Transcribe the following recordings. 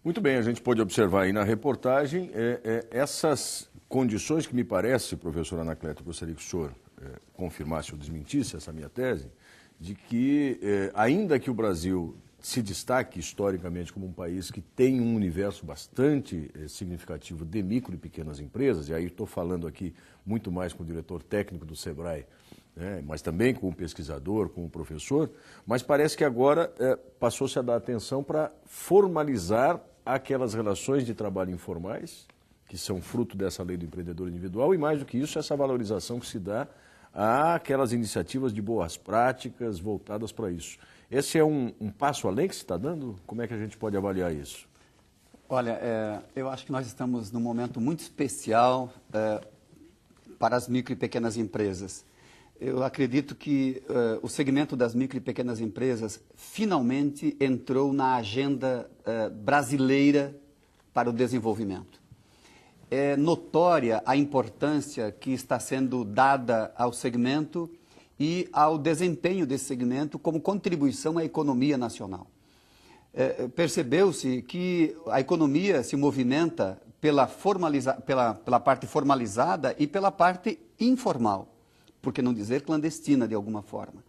Muito bem, a gente pôde observar aí na reportagem essas condições que me parece, professor Anacleto, gostaria que o senhor confirmasse ou desmentisse essa minha tese, de que ainda que o Brasil se destaque historicamente como um país que tem um universo bastante significativo de micro e pequenas empresas, e aí estou falando aqui muito mais com o diretor técnico do SEBRAE, né, mas também com o pesquisador, com o professor, mas parece que agora passou-se a dar atenção para formalizar aquelas relações de trabalho informais, que são fruto dessa lei do empreendedor individual, e mais do que isso, essa valorização que se dá àquelas iniciativas de boas práticas voltadas para isso. Esse é um passo além que se está dando? Como é que a gente pode avaliar isso? Olha, eu acho que nós estamos num momento muito especial para as micro e pequenas empresas. Eu acredito que o segmento das micro e pequenas empresas finalmente entrou na agenda brasileira para o desenvolvimento. É notória a importância que está sendo dada ao segmento e ao desempenho desse segmento como contribuição à economia nacional. Percebeu-se que a economia se movimenta pela parte formalizada e pela parte informal, por que não dizer clandestina de alguma forma.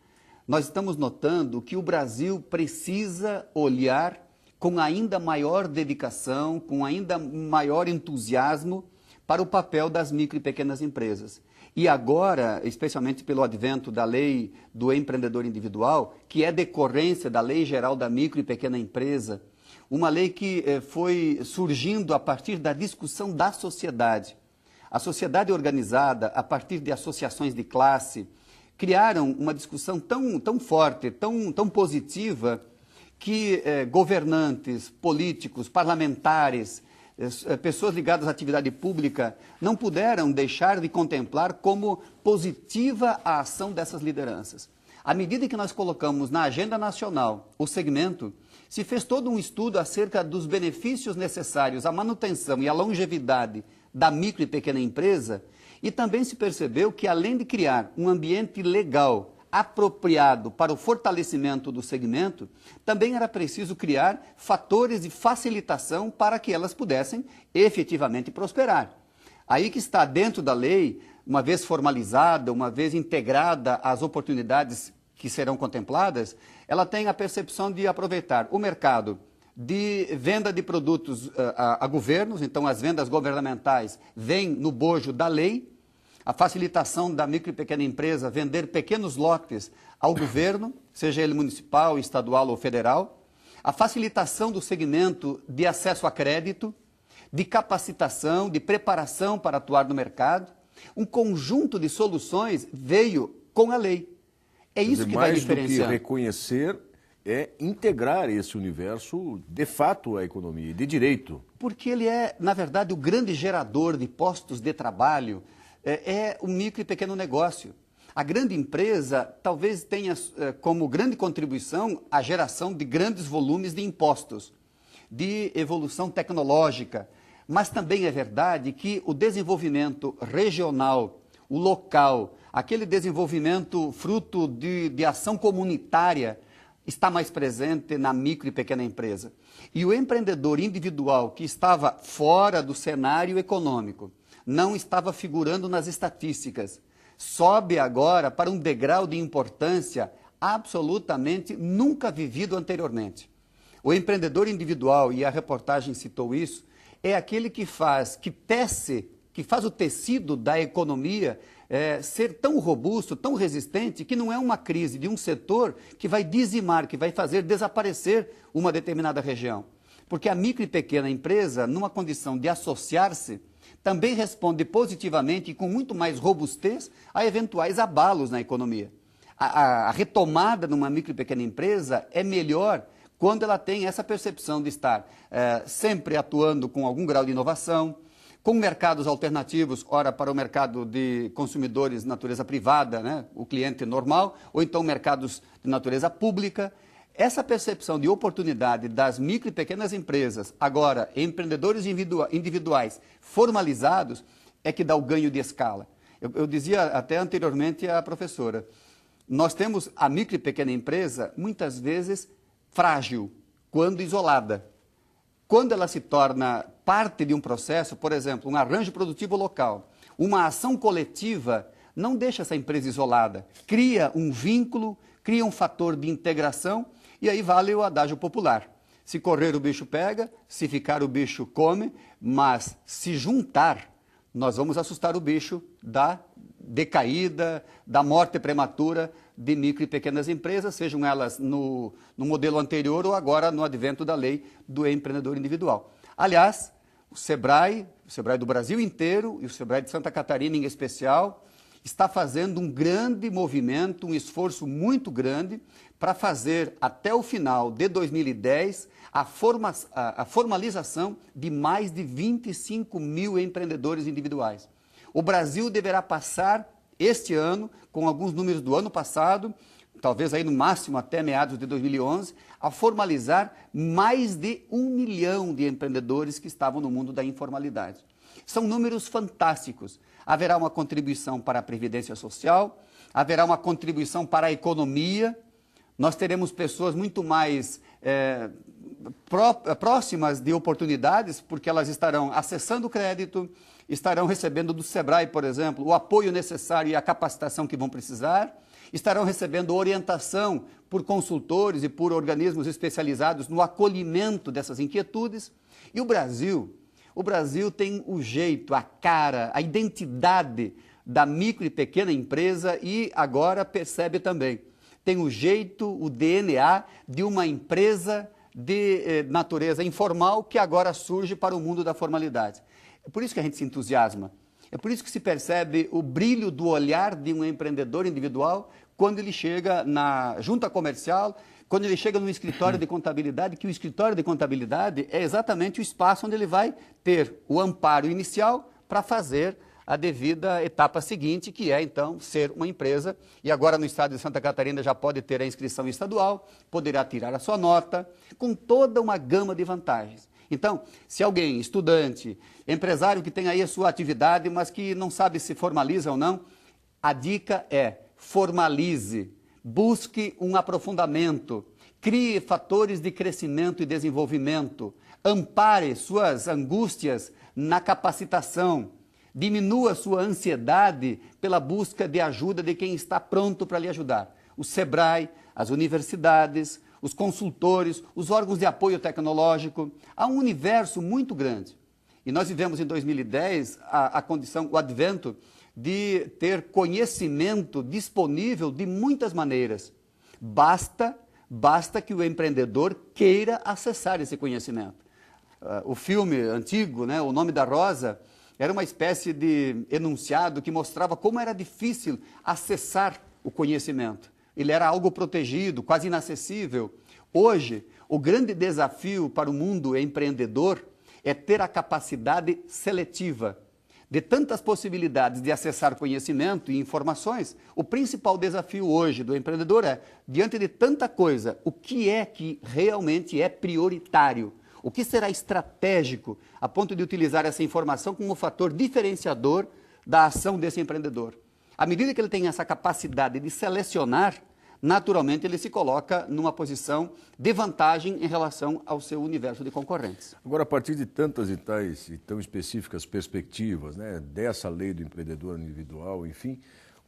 Nós estamos notando que o Brasil precisa olhar com ainda maior dedicação, com ainda maior entusiasmo para o papel das micro e pequenas empresas. E agora, especialmente pelo advento da lei do empreendedor individual, que é decorrência da Lei Geral da Micro e Pequena Empresa, uma lei que foi surgindo a partir da discussão da sociedade. A sociedade organizada, a partir de associações de classe, criaram uma discussão tão forte, tão positiva, que governantes, políticos, parlamentares, pessoas ligadas à atividade pública não puderam deixar de contemplar como positiva a ação dessas lideranças. À medida que nós colocamos na agenda nacional o segmento, se fez todo um estudo acerca dos benefícios necessários à manutenção e à longevidade da micro e pequena empresa, e também se percebeu que, além de criar um ambiente legal apropriado para o fortalecimento do segmento, também era preciso criar fatores de facilitação para que elas pudessem efetivamente prosperar. Aí que está dentro da lei, uma vez formalizada, uma vez integrada às oportunidades que serão contempladas, ela tem a percepção de aproveitar o mercado de venda de produtos a governos, então as vendas governamentais vêm no bojo da lei, a facilitação da micro e pequena empresa vender pequenos lotes ao governo, seja ele municipal, estadual ou federal, a facilitação do segmento de acesso a crédito, de capacitação, de preparação para atuar no mercado, um conjunto de soluções veio com a lei. É isso que vai diferenciar. Mais do que reconhecer, é integrar esse universo, de fato, à economia, de direito. Porque ele é, na verdade, o grande gerador de postos de trabalho, é o micro e pequeno negócio. A grande empresa talvez tenha como grande contribuição a geração de grandes volumes de impostos, de evolução tecnológica, mas também é verdade que o desenvolvimento regional, o local, aquele desenvolvimento fruto de ação comunitária, está mais presente na micro e pequena empresa. E o empreendedor individual que estava fora do cenário econômico, não estava figurando nas estatísticas, sobe agora para um degrau de importância absolutamente nunca vivido anteriormente. O empreendedor individual, e a reportagem citou isso, é aquele que faz o tecido da economia ser tão robusto, tão resistente, que não é uma crise de um setor que vai dizimar, que vai fazer desaparecer uma determinada região. Porque a micro e pequena empresa, numa condição de associar-se, também responde positivamente e com muito mais robustez a eventuais abalos na economia. A retomada numa micro e pequena empresa é melhor quando ela tem essa percepção de estar sempre atuando com algum grau de inovação, com mercados alternativos, ora para o mercado de consumidores de natureza privada, né, o cliente normal, ou então mercados de natureza pública. Essa percepção de oportunidade das micro e pequenas empresas, agora empreendedores individuais formalizados, é que dá o ganho de escala. Eu dizia até anteriormente à professora, nós temos a micro e pequena empresa muitas vezes frágil, quando isolada. quando ela se torna parte de um processo, por exemplo, um arranjo produtivo local, uma ação coletiva, não deixa essa empresa isolada, cria um vínculo, cria um fator de integração, e aí vale o adágio popular. Se correr o bicho pega, se ficar o bicho come, mas se juntar, nós vamos assustar o bicho da decaída, da morte prematura de micro e pequenas empresas, sejam elas no modelo anterior ou agora no advento da lei do empreendedor individual. Aliás, o Sebrae do Brasil inteiro e o Sebrae de Santa Catarina em especial, está fazendo um grande movimento, um esforço muito grande para fazer até o final de 2010 a formalização de mais de 25 mil empreendedores individuais. O Brasil deverá passar este ano, com alguns números do ano passado, talvez aí no máximo até meados de 2011, a formalizar mais de 1 milhão de empreendedores que estavam no mundo da informalidade. São números fantásticos. Haverá uma contribuição para a Previdência Social, haverá uma contribuição para a economia, nós teremos pessoas muito mais próximas de oportunidades, porque elas estarão acessando o crédito, estarão recebendo do Sebrae, por exemplo, o apoio necessário e a capacitação que vão precisar, estarão recebendo orientação por consultores e por organismos especializados no acolhimento dessas inquietudes. E o Brasil tem o jeito, a cara, a identidade da micro e pequena empresa e agora percebe também, tem o jeito, o DNA de uma empresa de natureza informal que agora surge para o mundo da formalidade. É por isso que a gente se entusiasma, é por isso que se percebe o brilho do olhar de um empreendedor individual quando ele chega na junta comercial, quando ele chega no escritório de contabilidade, que o escritório de contabilidade é exatamente o espaço onde ele vai ter o amparo inicial para fazer a devida etapa seguinte, que é, então, ser uma empresa. E agora no estado de Santa Catarina já pode ter a inscrição estadual, poderá tirar a sua nota, com toda uma gama de vantagens. Então, se alguém, estudante, empresário que tem aí a sua atividade, mas que não sabe se formaliza ou não, a dica é formalize, busque um aprofundamento, crie fatores de crescimento e desenvolvimento, ampare suas angústias na capacitação, diminua sua ansiedade pela busca de ajuda de quem está pronto para lhe ajudar. O Sebrae, as universidades, os consultores, os órgãos de apoio tecnológico, há um universo muito grande. E nós vivemos em 2010 a condição, o advento de ter conhecimento disponível de muitas maneiras. Basta que o empreendedor queira acessar esse conhecimento. O filme antigo, né, O Nome da Rosa, era uma espécie de enunciado que mostrava como era difícil acessar o conhecimento. Ele era algo protegido, quase inacessível. Hoje, o grande desafio para o mundo empreendedor é ter a capacidade seletiva. De tantas possibilidades de acessar conhecimento e informações, o principal desafio hoje do empreendedor é, diante de tanta coisa, o que é que realmente é prioritário? O que será estratégico a ponto de utilizar essa informação como fator diferenciador da ação desse empreendedor? À medida que ele tem essa capacidade de selecionar, naturalmente ele se coloca numa posição de vantagem em relação ao seu universo de concorrentes. Agora, a partir de tantas e tais e tão específicas perspectivas, né, dessa lei do empreendedor individual, enfim,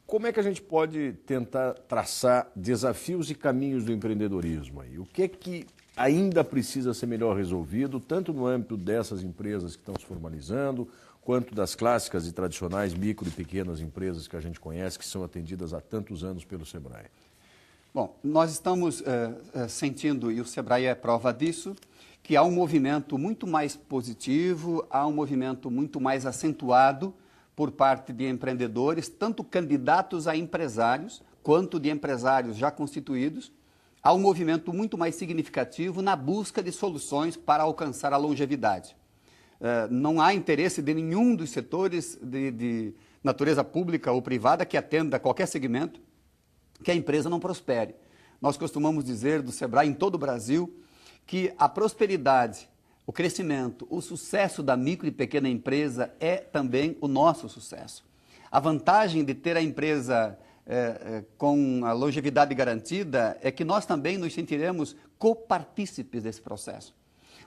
como é que a gente pode tentar traçar desafios e caminhos do empreendedorismo aí? O que é que ainda precisa ser melhor resolvido, tanto no âmbito dessas empresas que estão se formalizando, quanto das clássicas e tradicionais micro e pequenas empresas que a gente conhece, que são atendidas há tantos anos pelo Sebrae? Bom, nós estamos sentindo, e o Sebrae é prova disso, que há um movimento muito mais positivo, há um movimento muito mais acentuado por parte de empreendedores, tanto candidatos a empresários, quanto de empresários já constituídos. Há um movimento muito mais significativo na busca de soluções para alcançar a longevidade. Não há interesse de nenhum dos setores de natureza pública ou privada que atenda a qualquer segmento que a empresa não prospere. Nós costumamos dizer do Sebrae em todo o Brasil que a prosperidade, o crescimento, o sucesso da micro e pequena empresa é também o nosso sucesso. A vantagem de ter a empresa com a longevidade garantida é que nós também nos sentiremos copartícipes desse processo.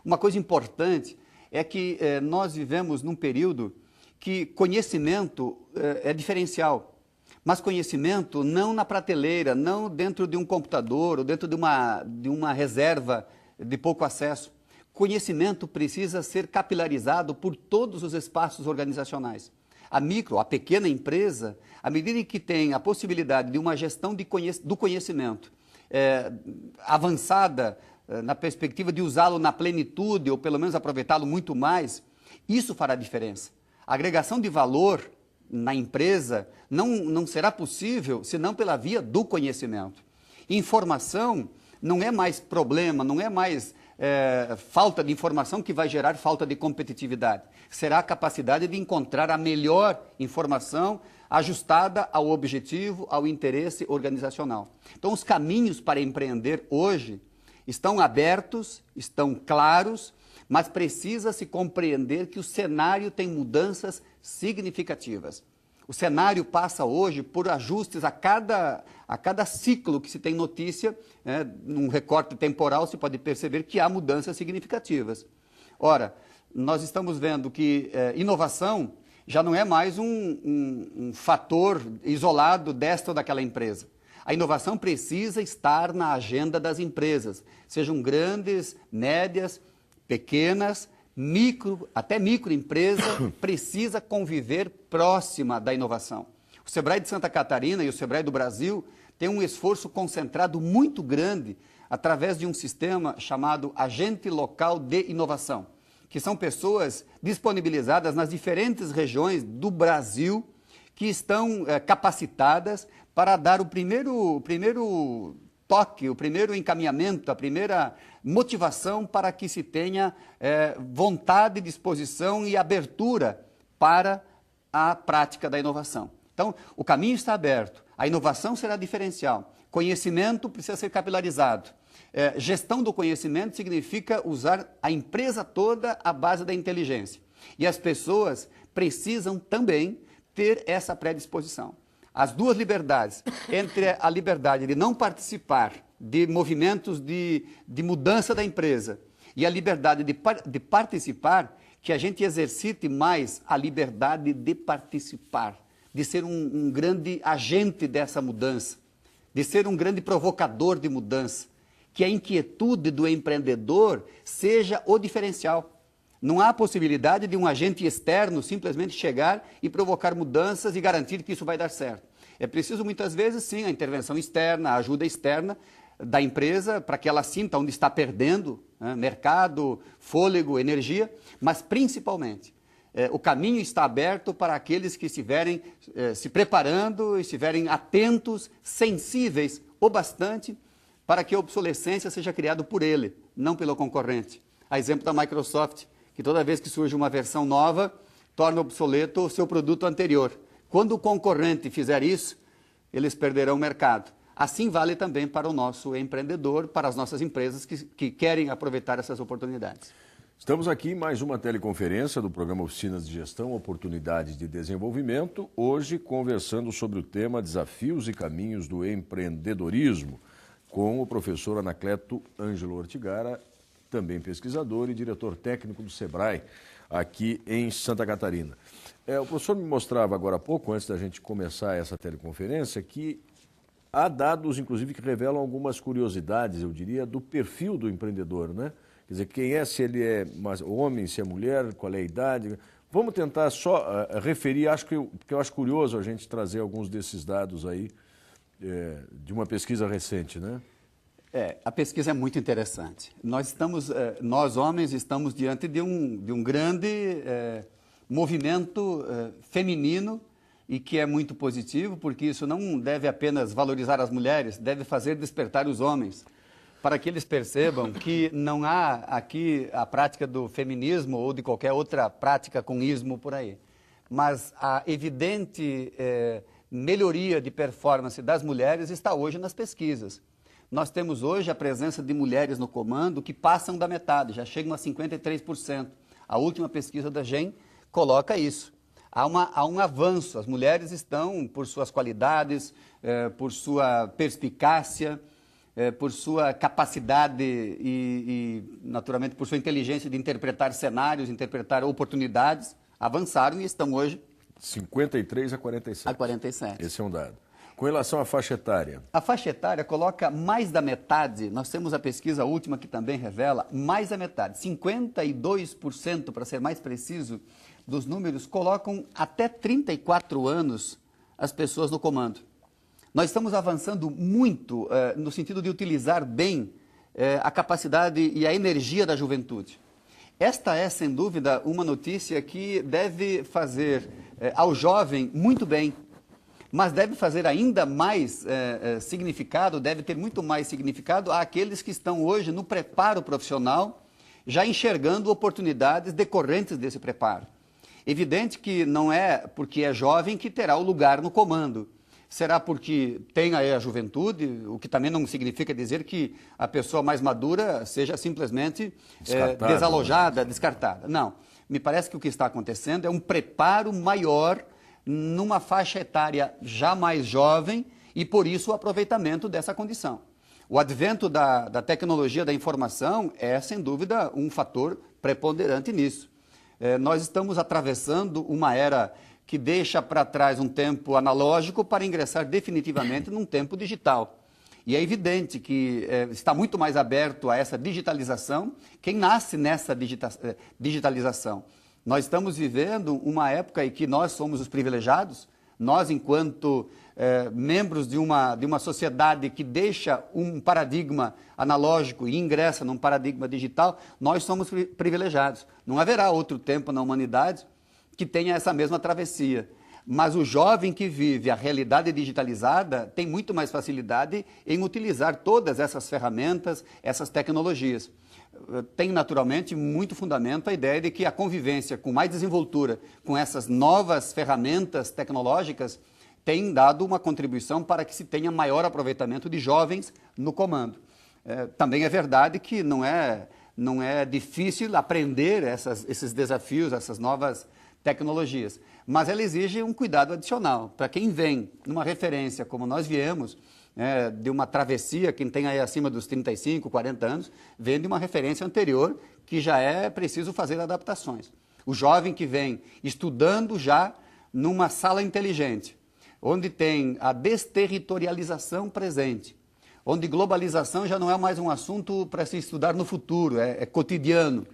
Uma coisa importante é que nós vivemos num período que conhecimento é diferencial. Mas conhecimento não na prateleira, não dentro de um computador ou dentro de uma reserva de pouco acesso. Conhecimento precisa ser capilarizado por todos os espaços organizacionais. A pequena empresa, à medida que tem a possibilidade de uma gestão do conhecimento avançada, na perspectiva de usá-lo na plenitude ou pelo menos aproveitá-lo muito mais, isso fará diferença. A agregação de valor na empresa não será possível senão pela via do conhecimento. Informação não é mais problema, não é mais falta de informação que vai gerar falta de competitividade. Será a capacidade de encontrar a melhor informação ajustada ao objetivo, ao interesse organizacional. Então, os caminhos para empreender hoje estão abertos, estão claros, mas precisa se compreender que o cenário tem mudanças significativas. O cenário passa hoje por ajustes a cada ciclo que se tem notícia, num recorte temporal se pode perceber que há mudanças significativas. Ora, nós estamos vendo que inovação já não é mais um fator isolado desta ou daquela empresa. A inovação precisa estar na agenda das empresas, sejam grandes, médias, pequenas, até microempresa, precisa conviver próxima da inovação. O Sebrae de Santa Catarina e o Sebrae do Brasil têm um esforço concentrado muito grande através de um sistema chamado Agente Local de Inovação, que são pessoas disponibilizadas nas diferentes regiões do Brasil que estão capacitadas para dar o primeiro toque, o primeiro encaminhamento, a primeira motivação para que se tenha vontade, disposição e abertura para a prática da inovação. Então, o caminho está aberto, a inovação será diferencial, conhecimento precisa ser capilarizado. Gestão do conhecimento significa usar a empresa toda à base da inteligência. E as pessoas precisam também ter essa predisposição. As duas liberdades, entre a liberdade de não participar de movimentos de mudança da empresa e a liberdade de participar, que a gente exercite mais a liberdade de participar, de ser um grande agente dessa mudança, de ser um grande provocador de mudança, que a inquietude do empreendedor seja o diferencial. Não há possibilidade de um agente externo simplesmente chegar e provocar mudanças e garantir que isso vai dar certo. É preciso, muitas vezes, sim, a intervenção externa, a ajuda externa da empresa para que ela sinta onde está perdendo mercado, fôlego, energia, mas, principalmente, o caminho está aberto para aqueles que estiverem se preparando, estiverem atentos, sensíveis o bastante para que a obsolescência seja criada por ele, não pelo concorrente. A exemplo da Microsoft, que toda vez que surge uma versão nova, torna obsoleto o seu produto anterior. Quando o concorrente fizer isso, eles perderão o mercado. Assim vale também para o nosso empreendedor, para as nossas empresas que querem aproveitar essas oportunidades. Estamos aqui em mais uma teleconferência do programa Oficinas de Gestão, Oportunidades de Desenvolvimento, hoje conversando sobre o tema Desafios e Caminhos do Empreendedorismo, com o professor Anacleto Ângelo Ortigara, também pesquisador e diretor técnico do Sebrae, aqui em Santa Catarina. O professor me mostrava agora há pouco, antes da gente começar essa teleconferência, que há dados, inclusive, que revelam algumas curiosidades, eu diria, do perfil do empreendedor, né? Quer dizer, quem é, se ele é homem, se é mulher, qual é a idade. Vamos tentar só referir, porque eu acho curioso a gente trazer alguns desses dados aí de uma pesquisa recente, né? A pesquisa é muito interessante. Nós homens estamos diante de um grande movimento feminino e que é muito positivo, porque isso não deve apenas valorizar as mulheres, deve fazer despertar os homens, para que eles percebam que não há aqui a prática do feminismo ou de qualquer outra prática com ismo por aí, mas a evidente melhoria de performance das mulheres está hoje nas pesquisas. Nós temos hoje a presença de mulheres no comando que passam da metade, já chegam a 53%. A última pesquisa da GEM coloca isso. Há um avanço, as mulheres estão, por suas qualidades, por sua perspicácia, por sua capacidade naturalmente, por sua inteligência de interpretar cenários, interpretar oportunidades, avançaram e estão hoje 53 a 47. A 47. Esse é um dado. Com relação à faixa etária? A faixa etária coloca mais da metade, nós temos a pesquisa última que também revela, mais da metade, 52%, para ser mais preciso, dos números colocam até 34 anos as pessoas no comando. Nós estamos avançando muito no sentido de utilizar bem a capacidade e a energia da juventude. Esta é, sem dúvida, uma notícia que deve fazer ao jovem muito bem, mas deve fazer ainda mais significado, deve ter muito mais significado àqueles que estão hoje no preparo profissional, já enxergando oportunidades decorrentes desse preparo. Evidente que não é porque é jovem que terá o lugar no comando. Será porque tem aí a juventude, o que também não significa dizer que a pessoa mais madura seja simplesmente desalojada, descartada. Não. Me parece que o que está acontecendo é um preparo maior numa faixa etária já mais jovem e, por isso, o aproveitamento dessa condição. O advento da tecnologia da informação é, sem dúvida, um fator preponderante nisso. Nós estamos atravessando uma era que deixa para trás um tempo analógico para ingressar definitivamente num tempo digital. E é evidente que está muito mais aberto a essa digitalização quem nasce nessa digitalização. Nós estamos vivendo uma época em que nós somos os privilegiados, nós, enquanto membros de uma sociedade que deixa um paradigma analógico e ingressa num paradigma digital, nós somos privilegiados. Não haverá outro tempo na humanidade que tenha essa mesma travessia. Mas o jovem que vive a realidade digitalizada tem muito mais facilidade em utilizar todas essas ferramentas, essas tecnologias. Tem, naturalmente, muito fundamento a ideia de que a convivência com mais desenvoltura, com essas novas ferramentas tecnológicas, tem dado uma contribuição para que se tenha maior aproveitamento de jovens no comando. Também é verdade que não é difícil aprender esses desafios, essas novas tecnologias, mas ela exige um cuidado adicional. Para quem vem numa referência como nós viemos, de uma travessia, quem tem aí acima dos 35, 40 anos, vem de uma referência anterior que já é preciso fazer adaptações. O jovem que vem estudando já numa sala inteligente, onde tem a desterritorialização presente, onde globalização já não é mais um assunto para se estudar no futuro, é cotidiano,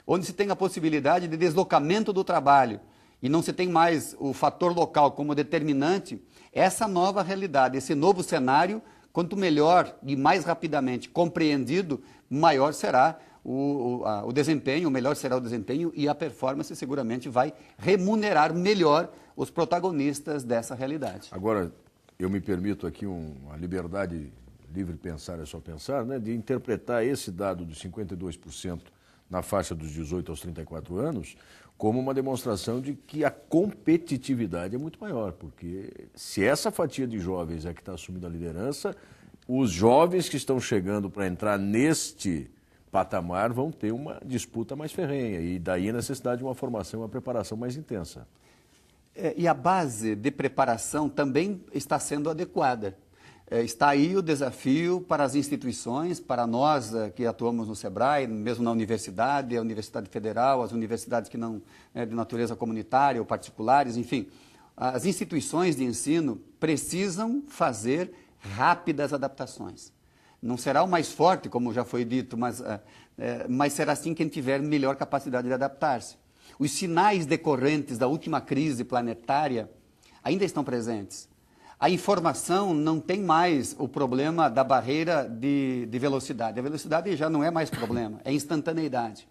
onde se tem a possibilidade de deslocamento do trabalho e não se tem mais o fator local como determinante. Essa nova realidade, esse novo cenário, quanto melhor e mais rapidamente compreendido, maior será o desempenho, melhor será o desempenho e a performance seguramente vai remunerar melhor os protagonistas dessa realidade. Agora, eu me permito aqui uma liberdade, livre pensar é só pensar, né, de interpretar esse dado dos 52% na faixa dos 18 aos 34 anos, como uma demonstração de que a competitividade é muito maior, porque se essa fatia de jovens é que está assumindo a liderança, os jovens que estão chegando para entrar neste patamar vão ter uma disputa mais ferrenha e daí a necessidade de uma formação e uma preparação mais intensa. E a base de preparação também está sendo adequada. Está aí o desafio para as instituições, para nós que atuamos no SEBRAE, mesmo na universidade, a Universidade Federal, as universidades que não de natureza comunitária ou particulares, enfim. As instituições de ensino precisam fazer rápidas adaptações. Não será o mais forte, como já foi dito, mas será sim quem tiver melhor capacidade de adaptar-se. Os sinais decorrentes da última crise planetária ainda estão presentes. A informação não tem mais o problema da barreira de velocidade. A velocidade já não é mais problema, é instantaneidade.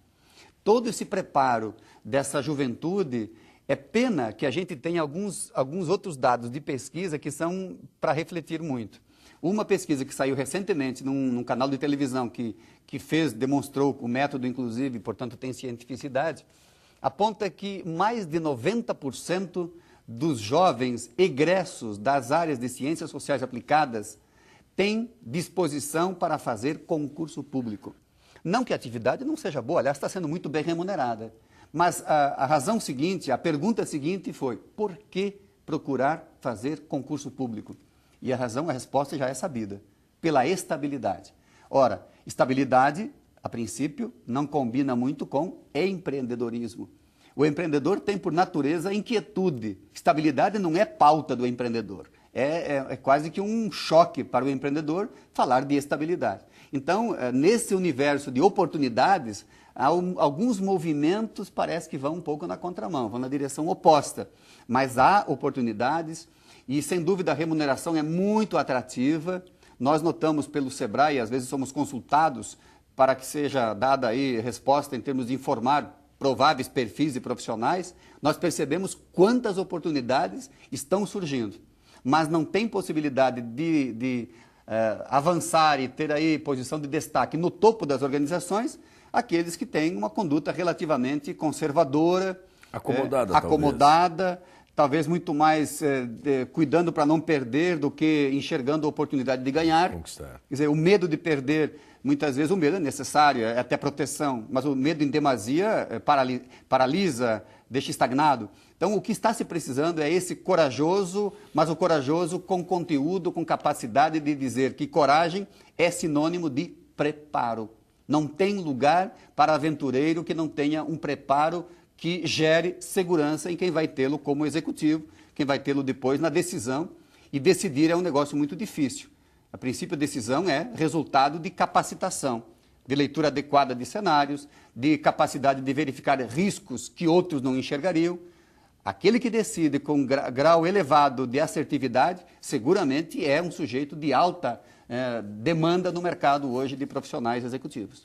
Todo esse preparo dessa juventude, é pena que a gente tenha alguns outros dados de pesquisa que são para refletir muito. Uma pesquisa que saiu recentemente num canal de televisão que demonstrou o método, inclusive, portanto tem cientificidade, aponta que mais de 90% dos jovens egressos das áreas de ciências sociais aplicadas têm disposição para fazer concurso público. Não que a atividade não seja boa, aliás, está sendo muito bem remunerada. Mas a razão seguinte, a pergunta seguinte foi: por que procurar fazer concurso público? E a resposta já é sabida. pela estabilidade. Ora, estabilidade, a princípio, não combina muito com empreendedorismo. O empreendedor tem, por natureza, inquietude. Estabilidade não é pauta do empreendedor. É quase que um choque para o empreendedor falar de estabilidade. Então, nesse universo de oportunidades, alguns movimentos parece que vão um pouco na contramão, vão na direção oposta. Mas há oportunidades e, sem dúvida, a remuneração é muito atrativa. Nós notamos pelo Sebrae, às vezes somos consultados para que seja dada aí resposta em termos de informar prováveis perfis de profissionais, nós percebemos quantas oportunidades estão surgindo. Mas não tem possibilidade de avançar e ter aí posição de destaque no topo das organizações aqueles que têm uma conduta relativamente conservadora, acomodada, talvez muito mais cuidando para não perder do que enxergando a oportunidade de ganhar. Conquistar. Quer dizer, o medo de perder, muitas vezes o medo é necessário, é até proteção, mas o medo em demasia paralisa, deixa estagnado. Então, o que está se precisando é esse corajoso, mas o corajoso com conteúdo, com capacidade de dizer que coragem é sinônimo de preparo. Não tem lugar para aventureiro que não tenha um preparo que gere segurança em quem vai tê-lo como executivo, quem vai tê-lo depois na decisão. E decidir é um negócio muito difícil. A princípio, a decisão é resultado de capacitação, de leitura adequada de cenários, de capacidade de verificar riscos que outros não enxergariam. Aquele que decide com grau elevado de assertividade, seguramente é um sujeito de alta demanda no mercado hoje de profissionais executivos.